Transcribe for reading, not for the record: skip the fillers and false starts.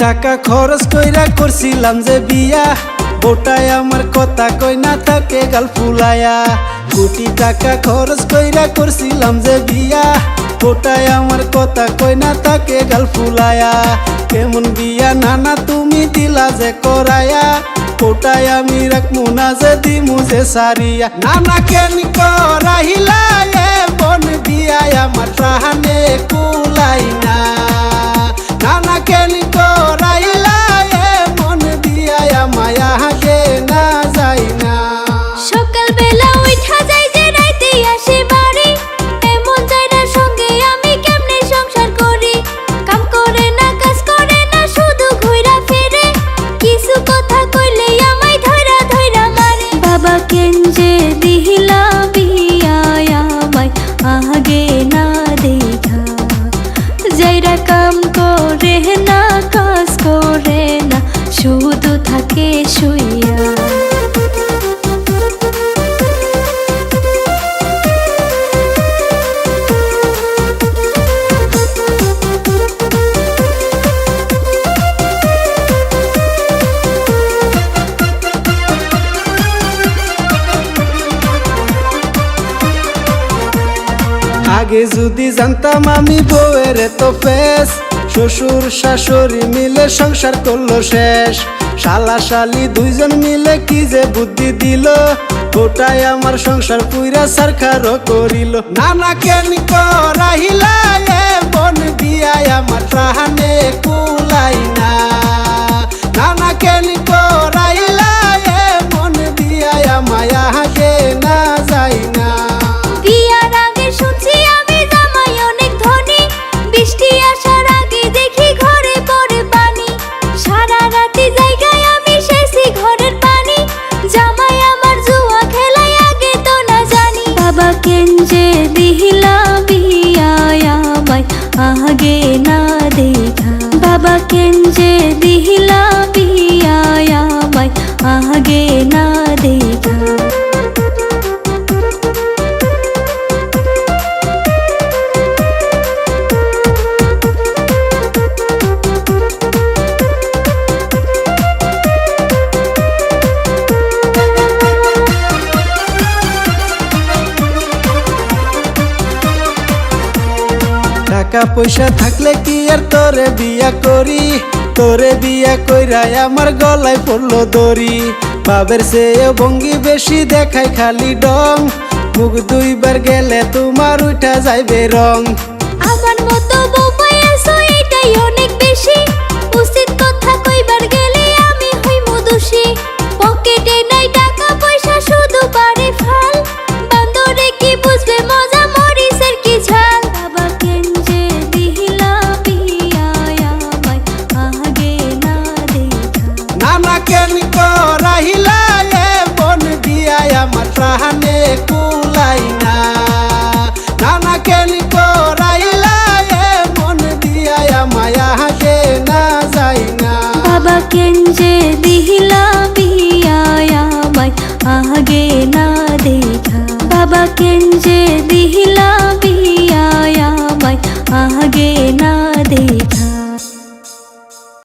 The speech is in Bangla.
টাকা খরচ কইরা করছিলাম যে বিয়া, বোটায় আমার কথা কই না থাকে গাল ফুলায়া। কোটি টাকা খরচ কইরা করছিলাম যে বিয়া, বোটায় আমার কথা কই না থাকে গাল ফুলায়া। কেমন বিয়া নানা তুমি দিলা যে করায়া, ওটাই আমি রাখমু না যে দিমু যে সারিয়া। নানা কেন করাইলা এ বন বিয়া আমার প্রাণে কুলাই না। নানা কেন করাইলা এ মন বিয়া মায়া গে না যাই না। সকাল বেলা উঠা যাই যে রাইতে আসে বাড়ি, এমন জায়গার সঙ্গে আমি কেমনে সংসার করি। কাম করে না কাজ করে না শুধু ঘুরা ফিরে, কিছু কথা কইলে আমায় ধইরা ধইরা মারে। বাবা কেন যে দিহিলা বিয়া আমায় আগে না দেখা, যাইরা কাম করে না কাজ করে না শুধু থাকে শুইয়া। আগে যদি জানতাম আমি বউয়ের তো ফেস, শ্বশুর শাশুড়ি মিলে সংসার করলো শেষ। শালা শালি দুইজন মিলে কি যে বুদ্ধি দিল, ওটাই আমার সংসার পুইরা সারখারও করিল। নানা কেন করাইলা এ বন বিয়া আমার প্রাণে কুলাই না। নানা কেন করাইলা এ মন বিয়া মায়া গে না যাই না। বিয়ার আগে শুনছি আমি জামাই অনেক ধনী, বৃষ্টি আসার আগে দেখি ঘরে পড়ে পানি। সারা রাতি জায়গায় আমি শেষি ঘরের পানি, জামাই আমার জুয়া খেলাই আগে তো না জানি। বাবা কেন যে দিহিলা বিয়া আমায় আগে না দেখা, বাবা কেন যে দিহিলা বিয়া আমায় আগে না দেখা। টাকা পয়সা থাকলে কি আর তোরে বিয়া করি, তোরে বিয়া কইরাই আমার গলায় পড়লো দড়ি। বাবের চেয়ে ভঙ্গি বেশি দেখায় খালি ডং, মুখ দুইবার গেলে তোমার উঠা যাইবে রং। আমার মতো বউ পাইয়াছো এটাই অনেক বেশি, উচিত কথা কইবার গেলে আমি হইমু দোষী। পকেটে নাই টাকা পয়সা শুধু পারে ফাল, বান্দরে কি বুঝবে মজা মরিচের কি ঝাল। বাবা কেন যে দিহিলা বিয়া আমায় আগে না দেখা, নানা কেন করাইলা এ বন বিয়া আমার প্রাণে কুলাই না। নানা কেন করাইলা এ মন বিয়া মায়া গে না যাই না। বাবা কেন যে দিহিলা বিয়া আমায় আগে না দেখা, বাবা কেন যে দিহিলা বিয়া